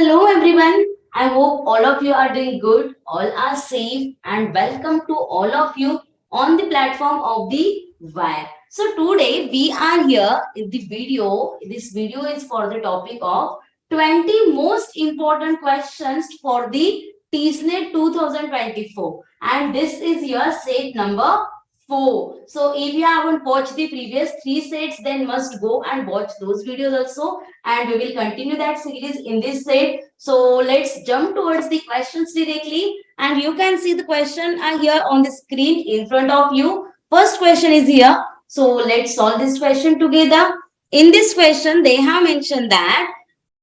Hello everyone. I hope all of you are doing good, all are safe, and welcome to all of you on the platform of the VAIR. So today we are here in the video. This video is for the topic of 20 most important questions for the TISSNET 2024, and this is your set number 4. So if you haven't watched the previous 3 sets, then must go and watch those videos also, and we will continue that series in this set. So let's jump towards the questions directly, and you can see the question are here on the screen in front of you. First question is here. So let's solve this question together. In this question, they have mentioned that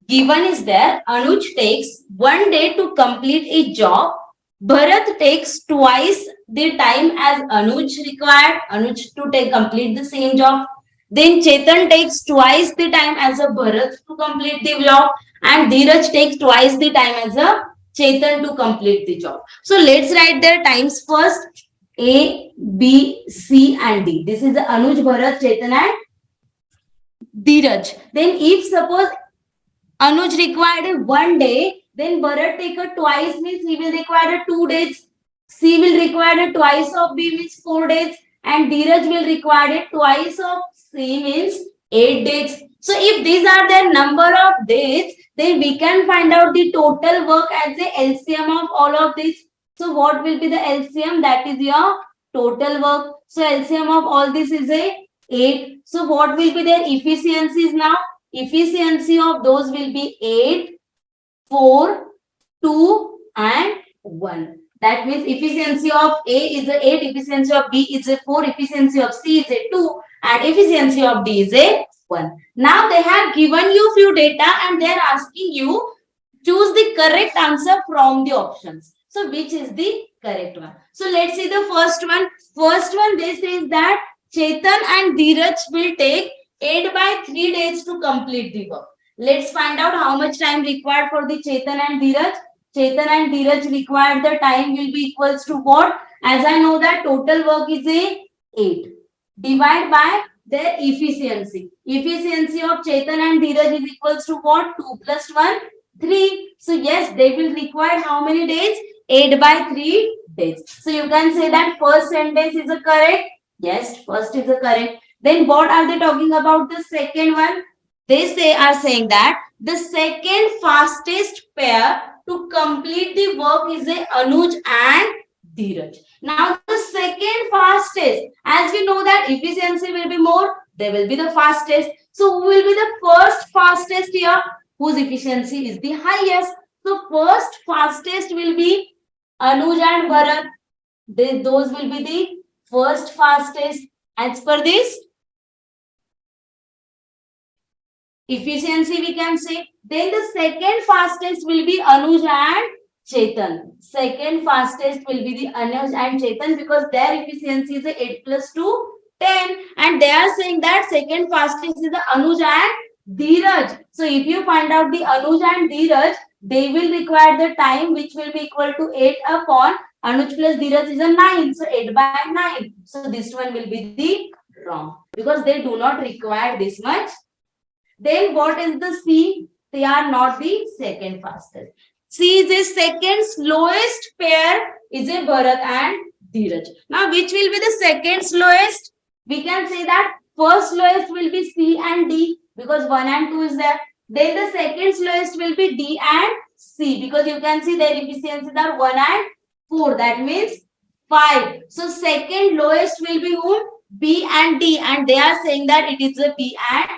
given is there Anuj takes 1 day to complete a job. Bharat takes twice the time as Anuj required. Anuj to take complete the same job. Then Chetan takes twice the time as a Bharat to complete the job, and Dheeraj takes twice the time as a Chetan to complete the job. So let's write their times first. A, B, C, and D. This is the Anuj, Bharat, Chetan, and Dheeraj. Then if suppose Anuj required a 1 day, then Bharat take a twice means he will require a 2 days. C will require a twice of B means 4 days, and Dheeraj will require a twice of C means 8 days. So if these are the number of days, then we can find out the total work as the LCM of all of these. So what will be the LCM? That is your total work. So LCM of all this is a 8. So what will be their efficiencies now? Efficiency of those will be 8, 4, 2, and 1. That means efficiency of A is a 8, efficiency of B is a 4, efficiency of C is a 2, and efficiency of D is a 1. Now they have given you few data and they are asking you choose the correct answer from the options. So which is the correct one? So let's see the first one. First one, this is that Chetan and Dheeraj will take 8 by 3 days to complete the work. Let's find out how much time required for the Chetan and Dheeraj. Chetan and Dheeraj required the time will be equals to what? As I know that total work is a 8. Divide by their efficiency. Efficiency of Chetan and Dheeraj is equals to what? 2 plus 1, 3. So yes, they will require how many days? 8 by 3 days. So you can say that first sentence is a correct. Yes, first is a correct. Then what are they talking about the second one? They are saying that the second fastest pair to complete the work is a Anuj and Dheeraj. Now the second fastest, as we know that efficiency will be more, they will be the fastest. So who will be the first fastest here? Whose efficiency is the highest? So first fastest will be Anuj and Bharat. Those will be the first fastest as per this efficiency we can say. Then the second fastest will be Anuj and Chetan. Second fastest will be the Anuj and Chetan because their efficiency is 8 plus 2, 10. And they are saying that second fastest is the Anuj and Dheeraj. So if you find out the Anuj and Dheeraj, they will require the time which will be equal to 8 upon Anuj plus Dheeraj is a 9. So 8 by 9. So this one will be the wrong because they do not require this much. Then what is the C? They are not the second fastest. C is the second slowest pair is a Bharat and Dheeraj. Now which will be the second slowest? We can say that first slowest will be C and D because 1 and 2 is there. Then the second slowest will be D and C because you can see their efficiencies are 1 and 4. That means 5. So second lowest will be whom? B and D, and they are saying that it is a B and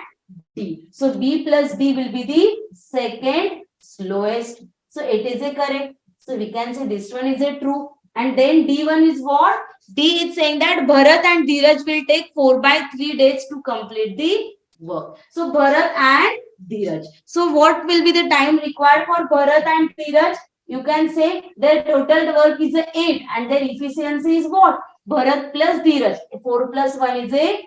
D. So B plus D will be the second slowest. So it is a correct. So we can say this one is a true. And then D1 is what? D is saying that Bharat and Dheeraj will take 4 by 3 days to complete the work. So Bharat and Dheeraj. So what will be the time required for Bharat and Dheeraj? You can say their total work is 8 and their efficiency is what? Bharat plus Dheeraj. 4 plus 1 is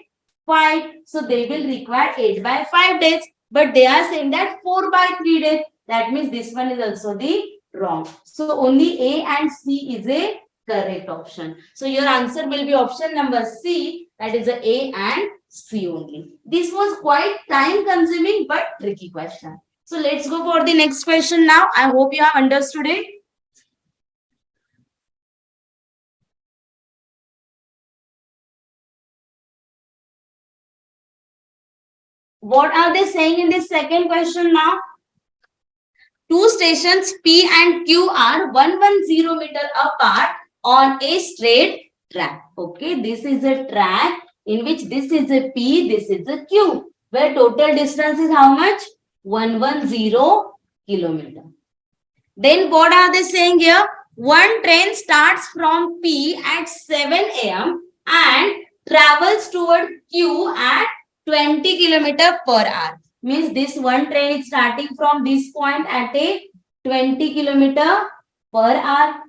5. So they will require 8 by 5 days. But they are saying that 4 by 3 days. That means this one is also the wrong. So only A and C is a correct option. So your answer will be option number C. That is A and C only. This was quite time consuming but tricky question. So let's go for the next question now. I hope you have understood it. What are they saying in this second question now? Two stations P and Q are 110 meter apart on a straight track. Okay, this is a track in which this is a P, this is a Q, where total distance is how much? 110 kilometer. Then what are they saying here? One train starts from P at 7 a.m. and travels toward Q at 20 kilometer per hour. Means this one train is starting from this point at a 20 kilometer per hour,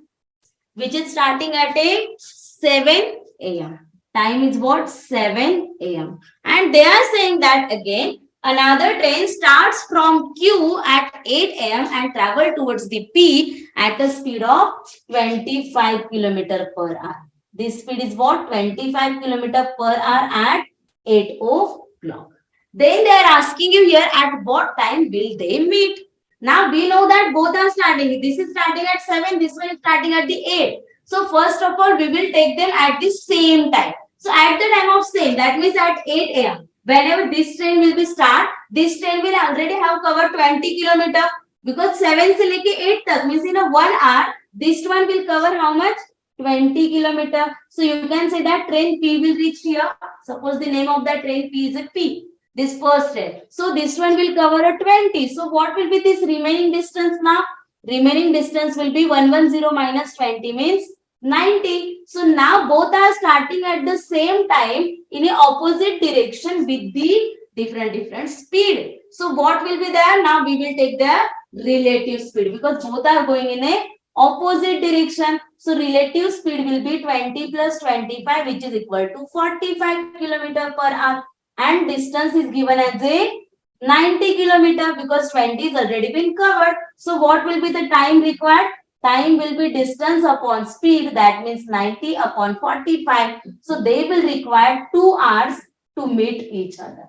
which is starting at a 7 a.m. Time is what? 7 a.m. And they are saying that again, another train starts from Q at 8 a.m. and travel towards the P at a speed of 25 kilometer per hour. This speed is what? 25 kilometer per hour at 8 o'clock. Then they are asking you here at what time will they meet? Now we know that both are starting. This is starting at 7, this one is starting at the 8. So first of all, we will take them at the same time. So at the time of same, that means at 8 a.m. Whenever this train will be start, this train will already have covered 20 kilometer because 7 se leke 8 tak means in a 1 hour, this one will cover how much? 20 kilometer. So you can say that train P will reach here. Suppose the name of that train P is a P. This first train. So this one will cover a 20. So what will be this remaining distance now? Remaining distance will be 110 minus 20 means 90. So now both are starting at the same time in a opposite direction with the different speed. So what will be there? Now we will take the relative speed because both are going in a opposite direction. So relative speed will be 20 plus 25 which is equal to 45 kilometer per hour. And distance is given as a 90 kilometer because 20 is already been covered. So what will be the time required? Time will be distance upon speed, that means 90 upon 45. So they will require 2 hours to meet each other.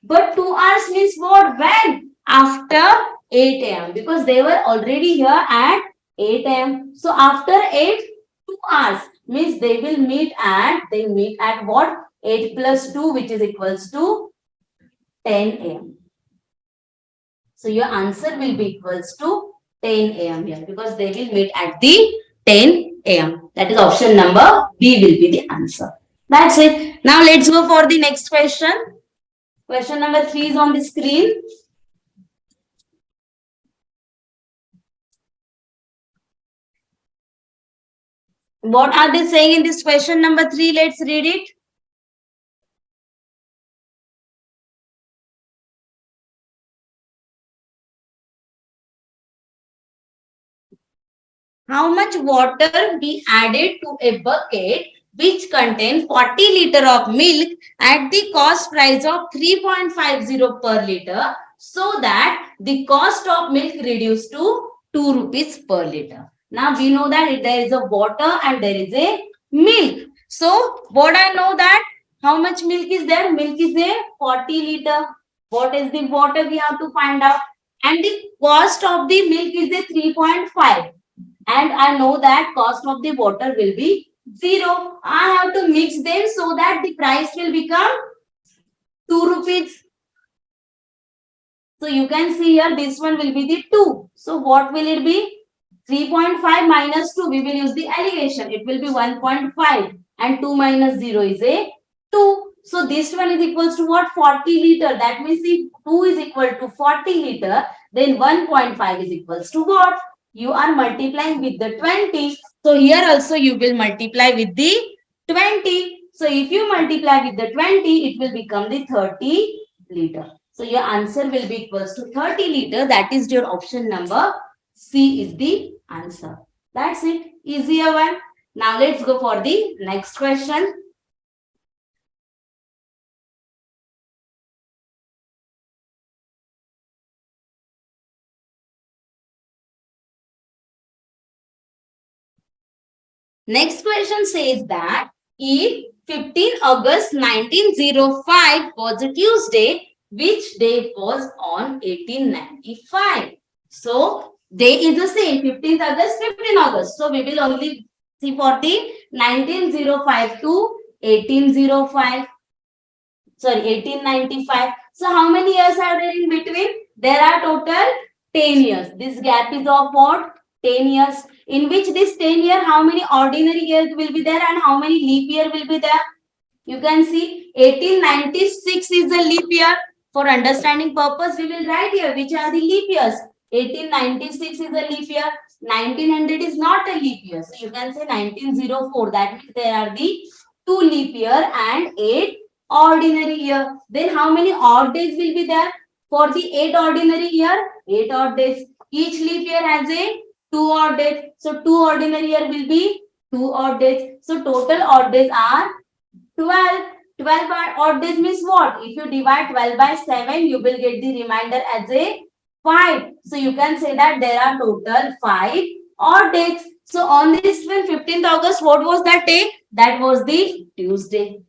But 2 hours means what? When? After 8 a.m. because they were already here at 8 a.m. So after 8, 2 hours means they will meet at what? 8 plus 2 which is equals to 10 a.m. So your answer will be equals to 10 a.m. here because they will meet at the 10 a.m. That is option number B will be the answer. That's it. Now let's go for the next question. Question number 3 is on the screen. What are they saying in this question number 3? Let's read it. How much water be added to a bucket which contains 40 liter of milk at the cost price of 3.50 per liter so that the cost of milk reduced to 2 rupees per liter. Now we know that there is a water and there is a milk. So what I know that how much milk is there? Milk is a 40 liter. What is the water we have to find out? And the cost of the milk is a 3.5 and I know that cost of the water will be 0. I have to mix them so that the price will become 2 rupees. So you can see here this one will be the 2. So what will it be? 3.5 minus 2. We will use the elevation. It will be 1.5 and 2 minus 0 is a 2. So this one is equals to what? 40 liter. That means if 2 is equal to 40 liter, then 1.5 is equals to what? You are multiplying with the 20. So here also you will multiply with the 20. So if you multiply with the 20, it will become the 30 liter. So your answer will be equals to 30 liter. That is your option number C is the answer. That's it. Easier one. Now let's go for the next question. Next question says that if 15 August 1905 was a Tuesday, which day was on 1895. So day is the same, 15th August, 15 August. So we will only see for the 1905 to 1805. Sorry, 1895. So how many years are there in between? There are total 10 years. This gap is of what? 10 years. In which this 10 year, how many ordinary years will be there and how many leap year will be there? You can see 1896 is the leap year. For understanding purpose, we will write here which are the leap years. 1896 is a leap year. 1900 is not a leap year. So you can say 1904. That means there are the 2 leap year and 8 ordinary year. Then how many odd days will be there? For the 8 ordinary year, 8 odd days. Each leap year has a 2 odd days. So 2 ordinary year will be 2 odd days. So total odd days are 12. 12 odd days means what? If you divide 12 by 7, you will get the remainder as a 5. So you can say that there are total 5 odd days. So on this 15th August, what was that day? That was the Tuesday.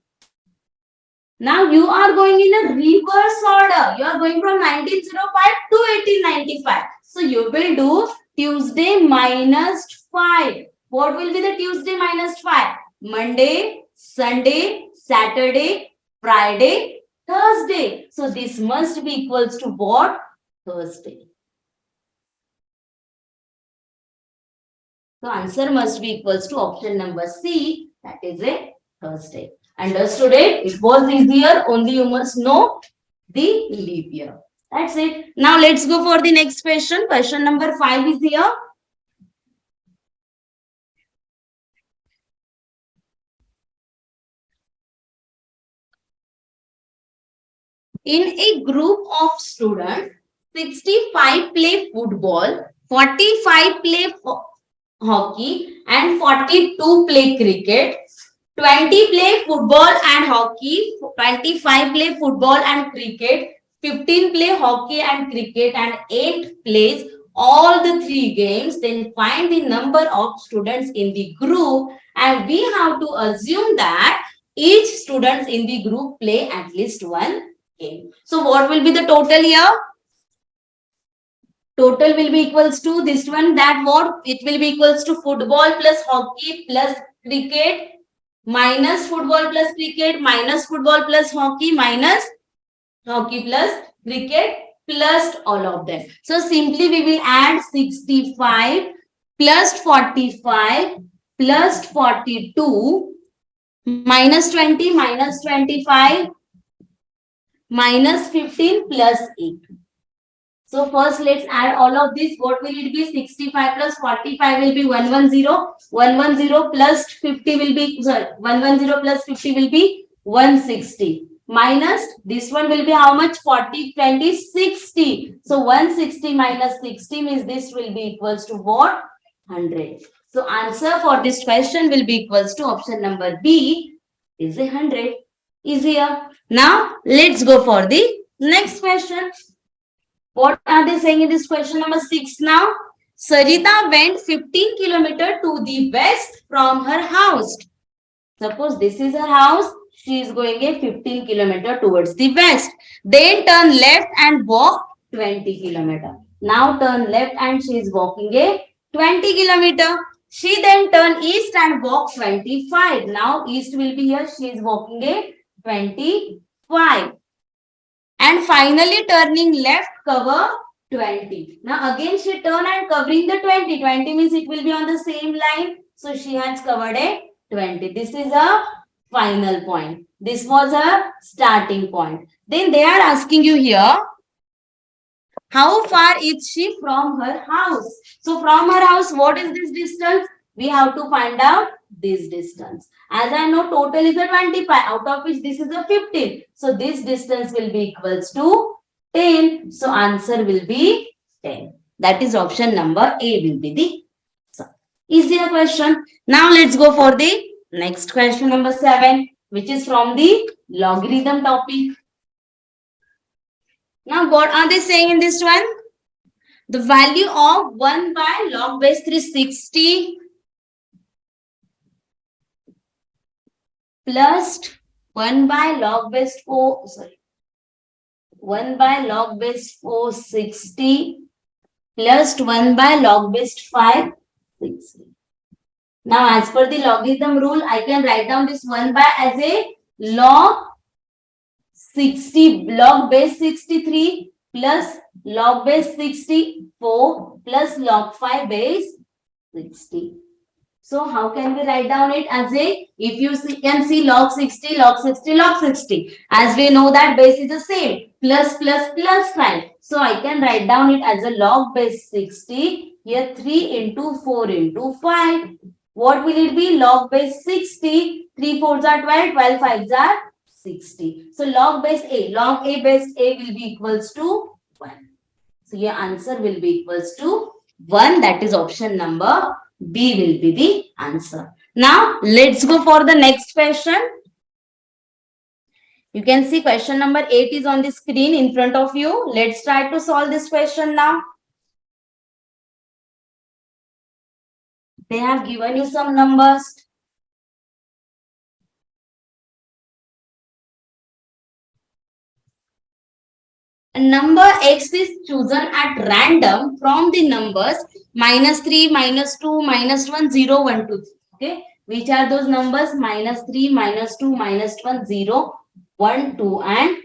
Now you are going in a reverse order. You are going from 1905 to 1895. So you will do Tuesday minus 5. What will be the Tuesday minus 5? Monday, Sunday, Saturday, Friday, Thursday. So this must be equals to what? Thursday. So answer must be equals to option number C. That is a Thursday. Understood it? It was easier. Only you must know the leap year. That's it. Now let's go for the next question. Question number 5 is here. In a group of students, 65 play football, 45 play hockey, and 42 play cricket. 20 play football and hockey, 25 play football and cricket, 15 play hockey and cricket, and 8 plays all the 3 games. Then find the number of students in the group, and we have to assume that each student in the group play at least one game. So what will be the total here? Total will be equals to this one, that what? It will be equals to football plus hockey plus cricket minus football plus cricket minus football plus hockey minus hockey plus cricket plus all of them. So simply we will add 65 plus 45 plus 42 minus 20 minus 25 minus 15 plus 8. So first let's add all of this. What will it be? 65 plus 45 will be 110. 110 plus 50 will be, sorry, 110 plus 50 will be 160. Minus this one will be how much? 40, 20, 60. So 160 minus 60 means this will be equals to what? 100. So answer for this question will be equals to option number B is 100. Easier. Now let's go for the next question. What are they saying in this question number 6 now? Sarita went 15 kilometers to the west from her house. Suppose this is her house. She is going a 15 kilometers towards the west. Then turn left and walk 20 kilometers. Now turn left and she is walking a 20 kilometers. She then turn east and walk 25. Now east will be here. She is walking a 25. And finally turning left cover 20. Now again she turn and covering the 20. 20 means it will be on the same line. So she has covered a 20. This is a final point. This was a starting point. Then they are asking you here, how far is she from her house? So from her house, what is this distance? We have to find out this distance. As I know, total is a 25, out of which this is a 15. So this distance will be equals to 10. So answer will be 10. That is option number A will be the easier question. Now let's go for the next question number 7, which is from the logarithm topic. Now what are they saying in this one? The value of 1 by log base 360 plus 1 by log base 4, sorry, 1 by log base 460 plus 1 by log base 560. Now, as per the logarithm rule, I can write down this 1 by as a log 60, log base 63 plus log base 64 plus log 5 base 60. So how can we write down it as a, if you can see log 60, log 60, log 60. As we know that base is the same, plus plus plus sign. So I can write down it as a log base 60. Here 3 into 4 into 5. What will it be? Log base 60. 3 4s are 12, 12 5s are 60. So log base A will be equals to 1. So your answer will be equals to 1. That is option number B will be the answer. Now let's go for the next question. You can see question number 8 is on the screen in front of you. Let's try to solve this question now. They have given you some numbers. A number x is chosen at random from the numbers -3, -2, -1, 0, 1, 2. Okay. Which are those numbers? -3, -2, -1, 0, 1, 2, and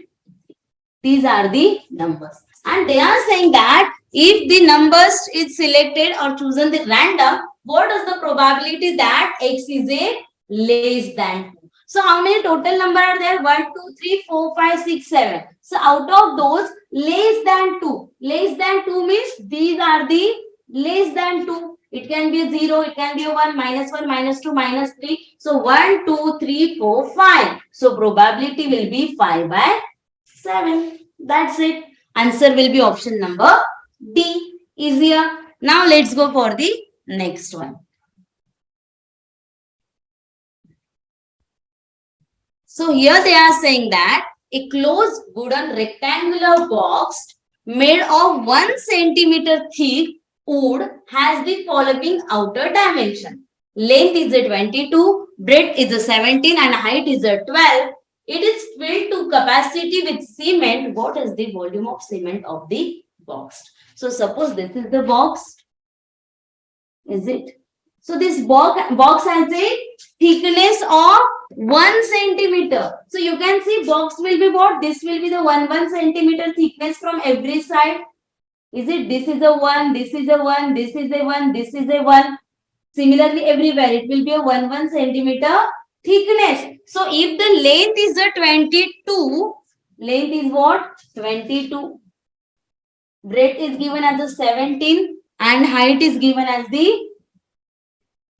these are the numbers. And they are saying that if the numbers is selected or chosen the random, what is the probability that x is a less than 2? So how many total number are there? 1, 2, 3, 4, 5, 6, 7. So out of those, less than 2. Less than 2 means these are the less than 2. It can be a 0, it can be a 1, -1, -2, -3. So 1, 2, 3, 4, 5. So probability will be 5 by 7. That's it. Answer will be option number D. Easier. Now let's go for the next one. So here they are saying that a closed wooden rectangular box made of 1 centimeter thick wood has the following outer dimension. Length is a 22, breadth is a 17 and height is a 12. It is filled to capacity with cement. What is the volume of cement of the box? So suppose this is the box. Is it? So this box has a thickness of 1 centimeter. So you can see box will be what? This will be the 1 centimeter thickness from every side. Is it? This is a 1, this is a 1, this is a 1, this is a 1. Similarly, everywhere it will be a 1 centimeter thickness. So if the length is a 22, length is what? 22. Breadth is given as a 17 and height is given as the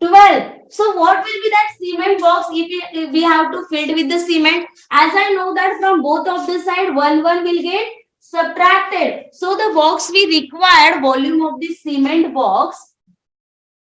12. So what will be that cement box if we have to fill with the cement? As I know that from both of the side, 1 will get subtracted. So the box we required, volume of the cement box,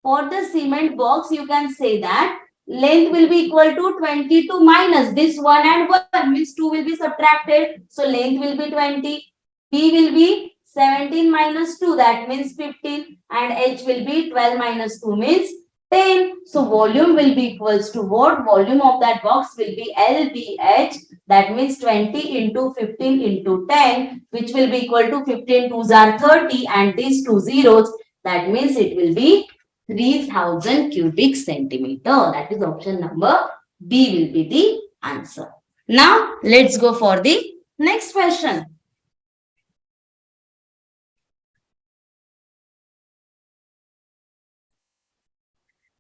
for the cement box you can say that length will be equal to 22 minus this 1 and 1 means 2 will be subtracted. So length will be 20. B will be 17 minus 2, that means 15, and H will be 12 minus 2 means 10. So volume will be equals to what? Volume of that box will be LBH, that means 20 into 15 into 10, which will be equal to 15 twos are 30 and these two zeros, that means it will be 3000 cubic centimeter. That is option number B will be the answer. Now let's go for the next question.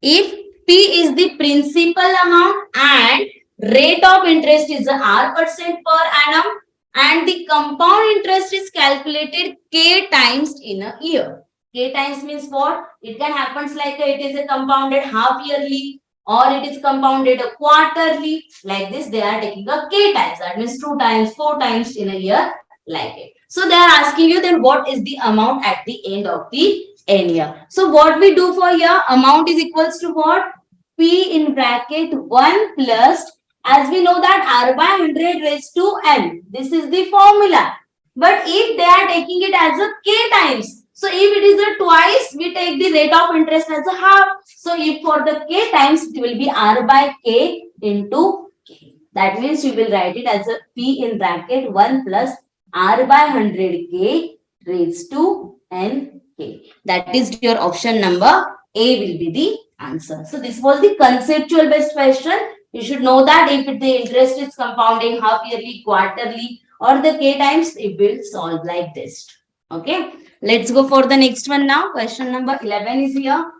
If P is the principal amount and rate of interest is R% per annum and the compound interest is calculated K times in a year. K times means what? It can happen like it is a compounded half yearly or it is compounded a quarterly. Like this, they are taking a K times. That means 2 times, 4 times in a year like it. So they are asking you then what is the amount at the end of the n year. So what we do for here, amount is equals to what? P in bracket 1 plus, as we know that R by 100 raised to n. This is the formula. But if they are taking it as a K times, so if it is a twice, we take the rate of interest as a half. So if for the K times, it will be R by K into K. That means you will write it as a P in bracket 1 plus R by 100k raised to nk. That is your option number A will be the answer. So this was the conceptual based question. You should know that if the interest is compounding half yearly, quarterly, or the k times, it will solve like this. Okay. Let's go for the next one now. Question number 11 is here.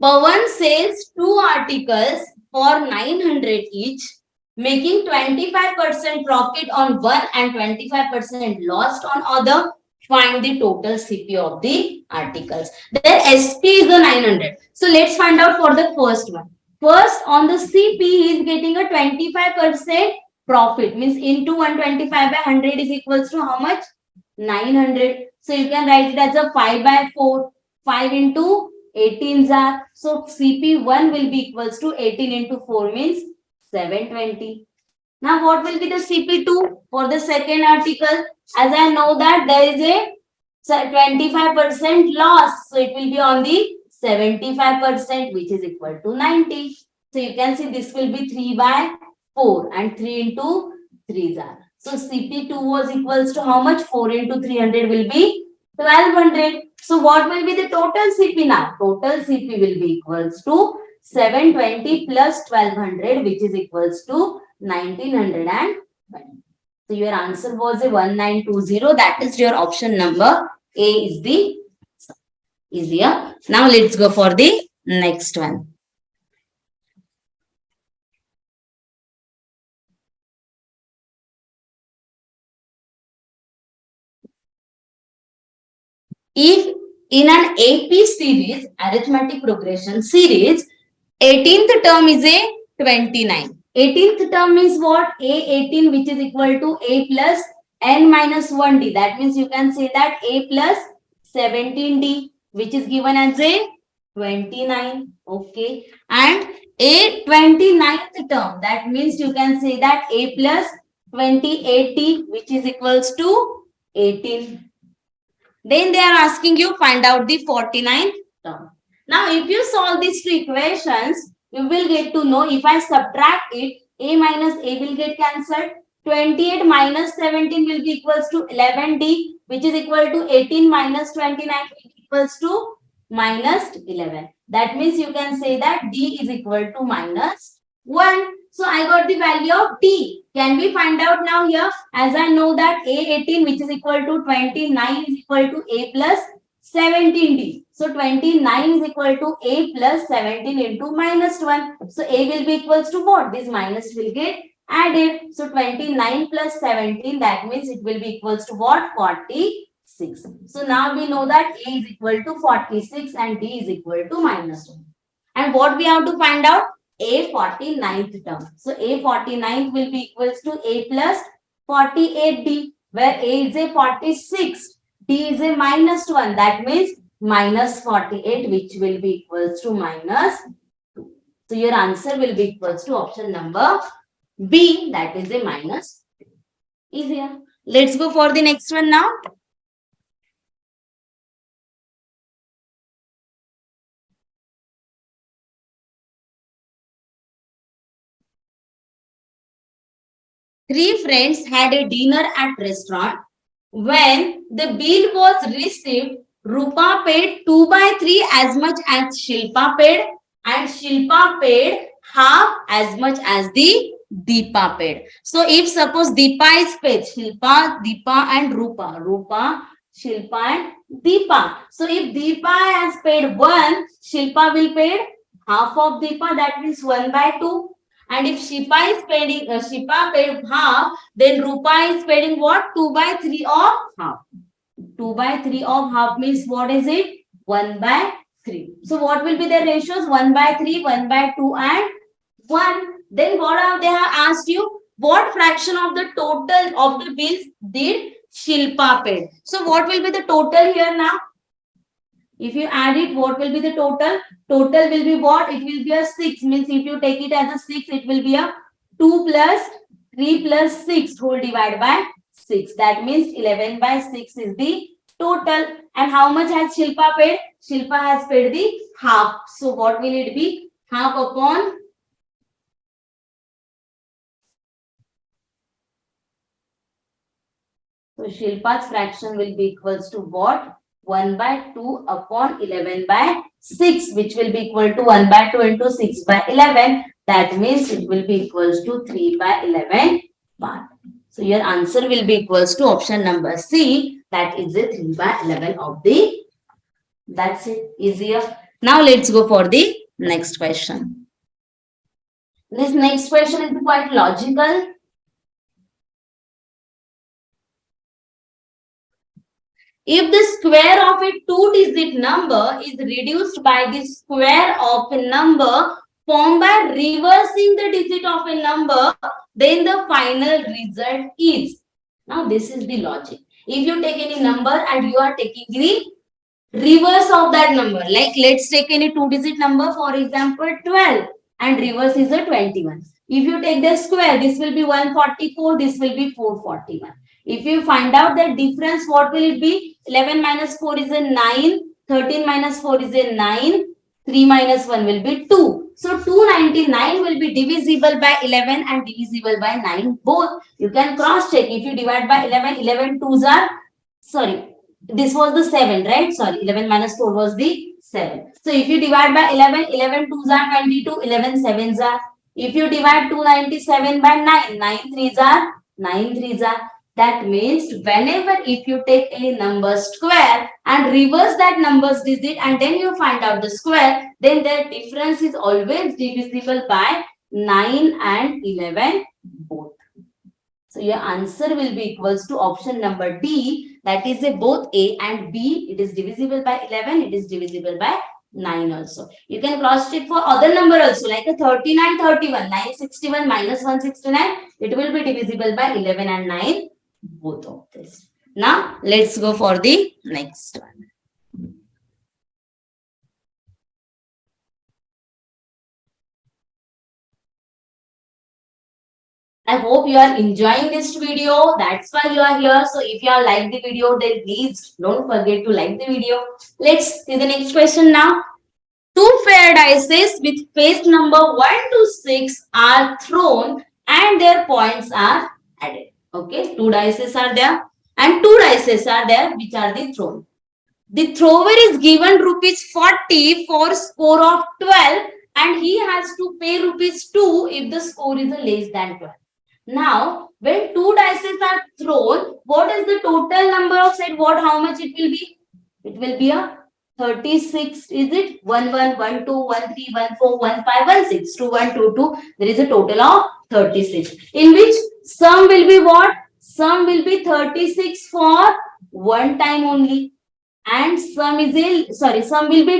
Pawan sells 2 articles for 900 each, making 25% profit on one and 25% lost on other. Find the total CP of the articles. Their SP is the 900. So let's find out for the first one. First, on the CP, he is getting a 25% profit. Means into 125 by 100 is equals to how much? 900. So you can write it as a 5 by 4. 5 into 18 are. So CP1 will be equals to 18 into 4 means 720. Now what will be the CP2 for the second article? As I know that there is a 25% loss. So it will be on the 75% which is equal to 90. So you can see this will be 3 by 4 and 3 into 3 are. So CP2 was equals to how much? 4 into 300 will be 1200. So what will be the total CP now? Total CP will be equals to 720 plus 1200 which is equals to 1920. So your answer was a 1920. That is your option number A is the easier. Now let's go for the next one. If in an AP series, arithmetic progression series, 18th term is a 29. 18th term is what? A18 which is equal to A plus n minus 1d. That means you can say that A plus 17d which is given as a 29. Okay. And A 29th term. That means you can say that A plus 28d which is equals to 18. Then they are asking you find out the 49th term. Now, if you solve these two equations, you will get to know if I subtract it, A minus A will get cancelled. 28 minus 17 will be equals to 11D, which is equal to 18 minus 29 equals to minus 11. That means you can say that D is equal to minus 1. So I got the value of D. Can we find out now here? As I know that A18 which is equal to 29 is equal to A plus 17D. So 29 is equal to A plus 17 into minus 1. So A will be equals to what? This minus will get added. So 29 plus 17, that means it will be equals to what? 46. So now we know that A is equal to 46 and D is equal to minus 1. And what we have to find out? A 49th term. So A 49th will be equals to A plus 48D, where A is a 46, D is a minus 1. That means minus 48, which will be equals to minus 2. So your answer will be equals to option number B, that is a minus 2. Easier. Let's go for the next one now. Three friends had a dinner at restaurant. When the bill was received, Rupa paid 2 by 3 as much as Shilpa paid, and Shilpa paid half as much as the Deepa paid. So if suppose Deepa is paid, Shilpa, Deepa and Rupa, Shilpa and Deepa. So if Deepa has paid 1, Shilpa will pay half of Deepa, that means 1 by 2. And if Shipa paid half, then Rupa is paying what? 2 by 3 of half. 2 by 3 of half means what is it? 1 by 3. So what will be the ratios? 1 by 3, 1 by 2 and 1. Then what have they have asked you? What fraction of the total of the bills did Shilpa paid? So what will be the total here now? If you add it, what will be the total? Total will be what? It will be a 6. Means if you take it as a 6, it will be a 2 plus 3 plus 6 whole divided by 6. That means 11 by 6 is the total. And how much has Shilpa paid? Shilpa has paid the half. So what will it be? Half upon So Shilpa's fraction will be equals to what? 1 by 2 upon 11 by 6, which will be equal to 1 by 2 into 6 by 11. That means it will be equals to 3 by 11 part. So your answer will be equals to option number C. That is the 3 by 11 of the. That's it. Easier. Now let's go for the next question. This next question is quite logical. If the square of a two-digit number is reduced by the square of a number formed by reversing the digit of a number, then the final result is. Now this is the logic. If you take any number and you are taking the reverse of that number, like let's take any two-digit number, for example 12, and reverse is a 21. If you take the square, this will be 144, this will be 441. If you find out the difference, what will it be? 11 minus 4 is a 9, 13 minus 4 is a 9, 3 minus 1 will be 2. So 299 will be divisible by 11 and divisible by 9 both. You can cross check. If you divide by 11, 11 twos are, sorry, this was the 7, right? Sorry, 11 minus 4 was the 7. So if you divide by 11, 11 twos are 22, 11 sevens are. If you divide 297 by 9, 9 threes are, 9 threes are. That means whenever if you take any number square and reverse that number's digit and then you find out the square, then their difference is always divisible by 9 and 11 both. So your answer will be equals to option number D. That is a both A and B. It is divisible by 11. It is divisible by 9 also. You can cross check for other number also, like a 39, 31, 961 minus 169. It will be divisible by 11 and 9. Both of this. Now let's go for the next one. I hope you are enjoying this video. That's why you are here. So if you are like the video, then please don't forget to like the video. Let's see the next question now. Two fair dice with face number 1 to 6 are thrown and their points are added. Okay, two dice are there and two dice are there which are the thrown. The thrower is given rupees 40 for score of 12 and he has to pay rupees 2 if the score is less than 12. Now, when two dice are thrown, what is the total number of set? What? How much it will be? It will be a 36. Is it 1 1 1 2 1 3 1 4 1 5 1 6 2 1 2 2? There is a total of 36. In which sum will be what? Sum will be 36 for one time only, and sum will be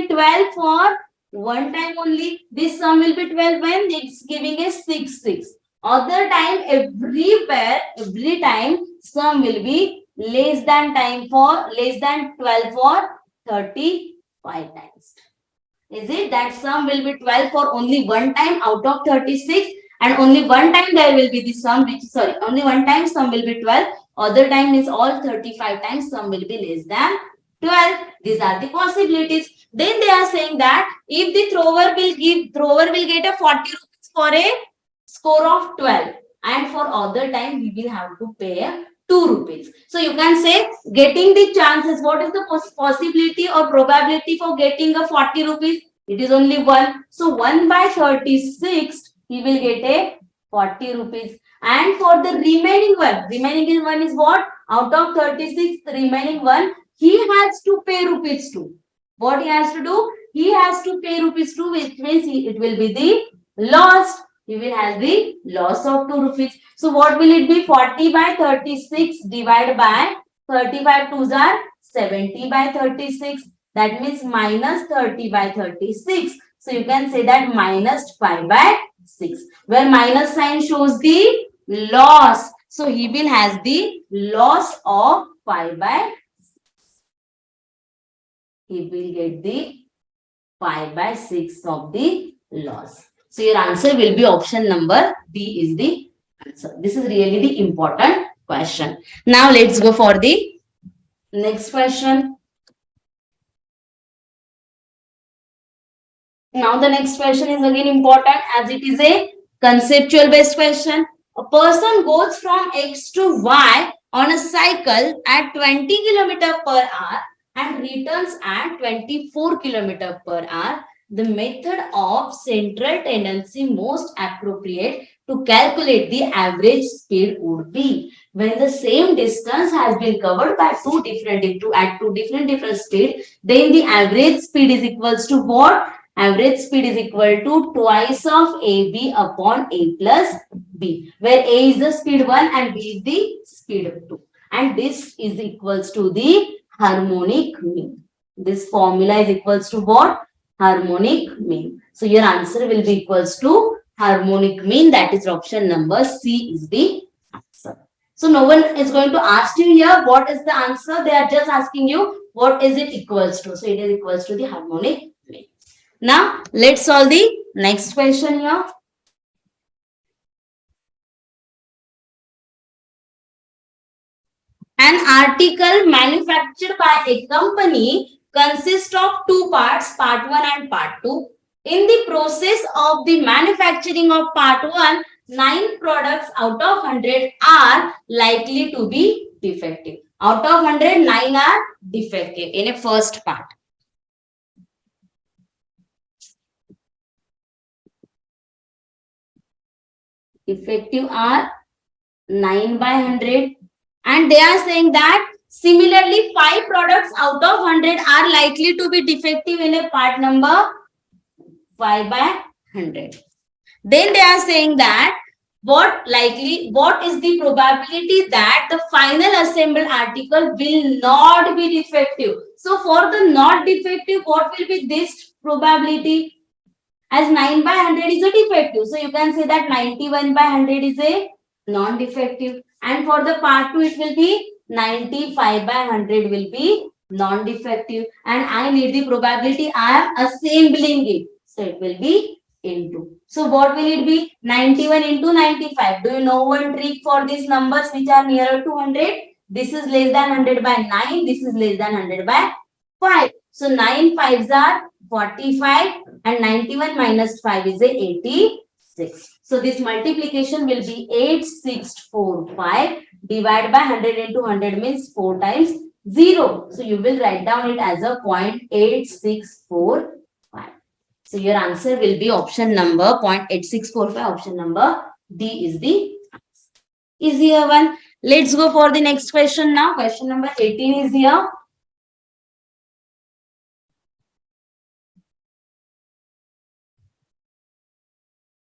12 for one time only. This sum will be 12 when it's giving a 6 6. Other time, every time sum will be less than 12 for 35 times. Is it that sum will be 12 for only one time out of 36, and only one time there will be the sum only one time sum will be 12. Other time is all 35 times sum will be less than 12. These are the possibilities. Then they are saying that if the thrower will get a 40 rupees for a score of 12, and for other time we will have to pay 2 rupees. So you can say getting the chances, what is the possibility or probability for getting a 40 rupees? It is only 1. So 1 by 36 he will get a 40 rupees. And for the remaining one is what? Out of 36, the remaining one, he has to pay rupees 2. What he has to do? He has to pay rupees 2, which means it will be the loss. He will have the loss of 2 rupees. So what will it be? 40 by 36 divided by 35 twos are 70 by 36. That means minus 30 by 36. So you can say that minus 5 by 6. Where minus sign shows the loss. So he will have the loss of 5 by 6. He will get the 5 by 6 of the loss. So your answer will be option number B is the answer. This is really the important question. Now let's go for the next question. Now the next question is again important as it is a conceptual based question. A person goes from X to Y on a cycle at 20 km per hour and returns at 24 km per hour, the method of central tendency most appropriate to calculate the average speed would be when the same distance has been covered by at two different speed, then the average speed is equals to what? Average speed is equal to twice of AB upon A plus B, where A is the speed 1 and B is the speed 2. And this is equals to the harmonic mean. This formula is equals to what? Harmonic mean. So your answer will be equals to harmonic mean. That is option number C is the answer. So no one is going to ask you here what is the answer. They are just asking you what is it equals to. So it is equals to the harmonic mean. Now let's solve the next question here. An article manufactured by a company consists of two parts, part 1 and part 2. In the process of the manufacturing of part 1, 9 products out of 100 are likely to be defective. Out of 100, 9 are defective in a first part. Defective are 9 by 100. And they are saying that similarly 5 products out of 100 are likely to be defective in a part number 5 by 100. Then they are saying that what is the probability that the final assembled article will not be defective? So for the not defective, what will be this probability? As 9 by 100 is a defective. So you can say that 91 by 100 is a non-defective. And for the part 2, it will be 95 by 100 will be non-defective. And I need the probability I am assembling it. So it will be into. So what will it be? 91 into 95. Do you know one trick for these numbers which are nearer to 100? This is less than 100 by 9. This is less than 100 by 5. So 9 5s are 45 and 91 minus 5 is a 86. So this multiplication will be 8645 divided by 100 into 100 means 4 times 0. So you will write down it as a 0.8645. So your answer will be option number 0.8645. Option number D is the easier one. Let's go for the next question now. Question number 18 is here.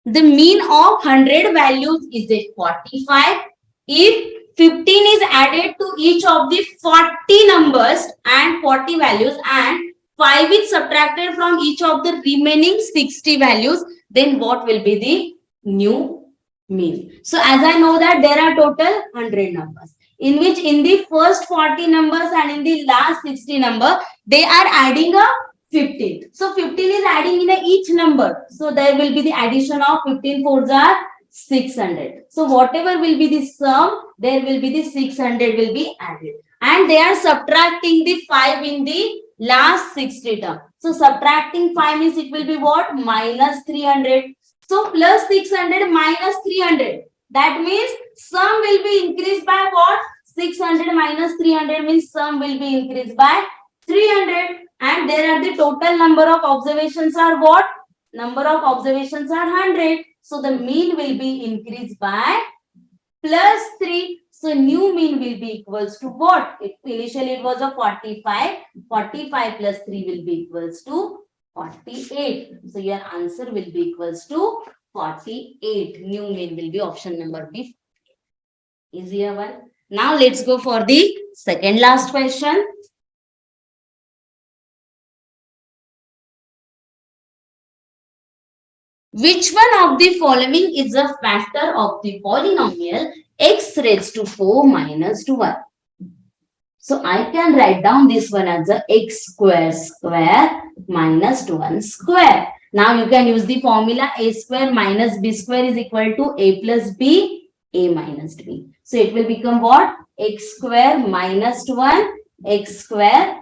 The mean of 100 values is a 45. If 15 is added to each of the 40 numbers and 40 values and 5 is subtracted from each of the remaining 60 values, then what will be the new mean? So as I know that there are total 100 numbers, in which in the first 40 numbers and in the last 60 number, they are adding a 15. So 15 is adding in each number. So there will be the addition of 15 fours are 600. So whatever will be the sum, there will be the 600 will be added. And they are subtracting the 5 in the last 60 term. So subtracting 5 means it will be what? Minus 300. So plus 600 minus 300. That means sum will be increased by what? 600 minus 300 means sum will be increased by 300. And there are the total number of observations are what? Number of observations are 100. So the mean will be increased by plus 3. So new mean will be equals to what? Initially it was a 45. 45 plus 3 will be equals to 48. So your answer will be equals to 48. New mean will be option number B. Easier one. Now let's go for the second last question. Which one of the following is a factor of the polynomial x raised to 4 minus 1? So I can write down this one as a x square minus 1 square. Now you can use the formula a square minus b square is equal to a plus b, a minus b. So it will become what? X square minus 1, x square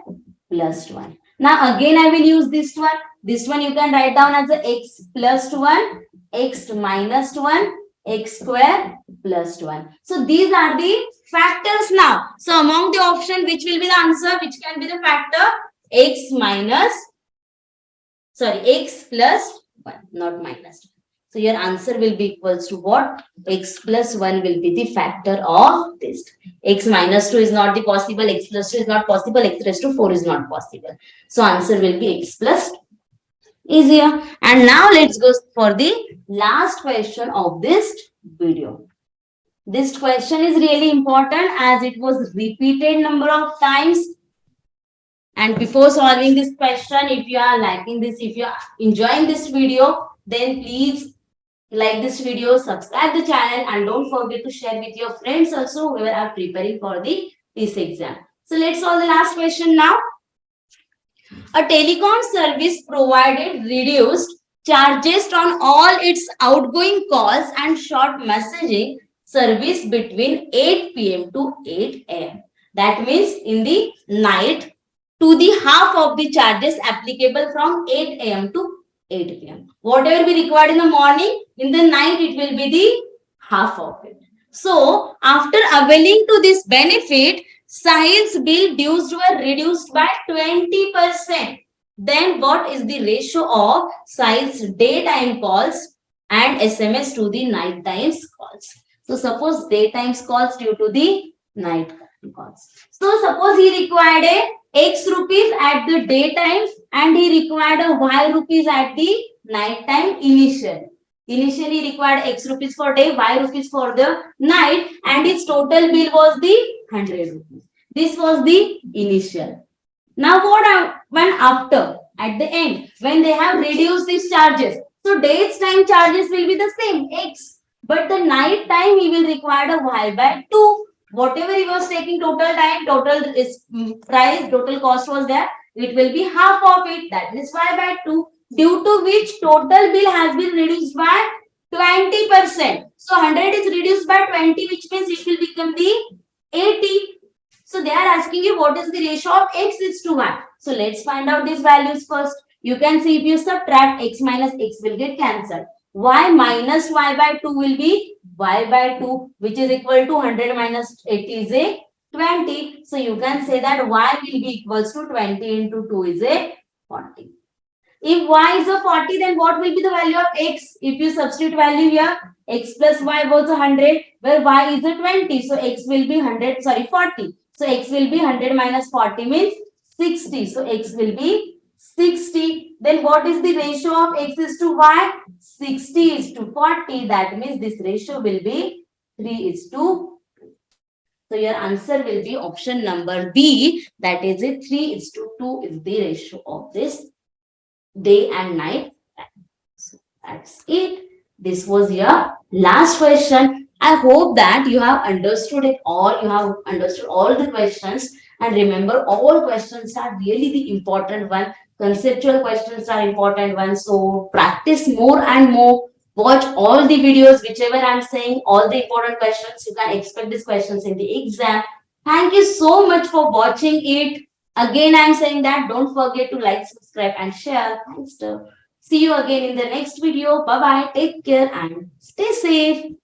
plus 1. Now again I will use this one. This one you can write down as a x plus 1, x minus 1, x square plus 1. So these are the factors now. So among the option, which will be the answer? Which can be the factor? X minus, sorry, x plus 1, not minus 1. So your answer will be equals to what? X plus 1 will be the factor of this. X minus 2 is not the possible, x plus 2 is not possible, x raised to 4 is not possible. So answer will be x plus 2. Easier. And now let's go for the last question of this video. This question is really important as it was repeated number of times. And before solving this question, if you are liking this, if you are enjoying this video, then please like this video, subscribe the channel, and don't forget to share with your friends also who are preparing for the TISS exam. So let's solve the last question now. A telecom service provided reduced charges on all its outgoing calls and short messaging service between 8 p.m. to 8 a.m. That means in the night, to the half of the charges applicable from 8 a.m. to 8 p.m. Whatever we required in the morning, in the night it will be the half of it. So after availing to this benefit, Sahil's bill dues were reduced by 20%. Then what is the ratio of Sahil's daytime calls and SMS to the night times calls? So suppose daytime calls due to the night calls. So suppose he required a X rupees at the daytime and he required a Y rupees at the night time initially. Initially required X rupees for day, Y rupees for the night, and its total bill was the 100 rupees. This was the initial. Now what when after, at the end, when they have reduced these charges, so day's time charges will be the same, X. But the night time he will require a Y by 2. Whatever he was taking total time, total is price, total cost was there, it will be half of it, that is Y by 2, due to which total bill has been reduced by 20%. So 100 is reduced by 20, which means it will become the 80. So they are asking you what is the ratio of X is to Y. So let's find out these values first. You can see if you subtract, X minus X will get cancelled. Y minus Y by 2 will be Y by 2, which is equal to 100 minus 80 is a 20. So you can say that Y will be equals to 20 into 2 is a 40. If Y is a 40, then what will be the value of X? If you substitute value here, X plus Y was 100, where Y is a 20. So X will be 100, sorry, 40. So X will be 100 minus 40 means 60. So X will be 60. Then what is the ratio of X is to Y? 60 is to 40. That means this ratio will be 3 is to 2. So your answer will be option number B. That is it, 3 is to 2 is the ratio of this day and night. So that's it. This was your last question. I hope that you have understood it all. You have understood all the questions. And remember, all questions are really the important one. Conceptual questions are important ones. So practice more and more. Watch all the videos, whichever I'm saying, all the important questions. You can expect these questions in the exam. Thank you so much for watching it. Again, I'm saying that don't forget to like, subscribe, and share. Thanks. See you again in the next video. Bye bye. Take care and stay safe.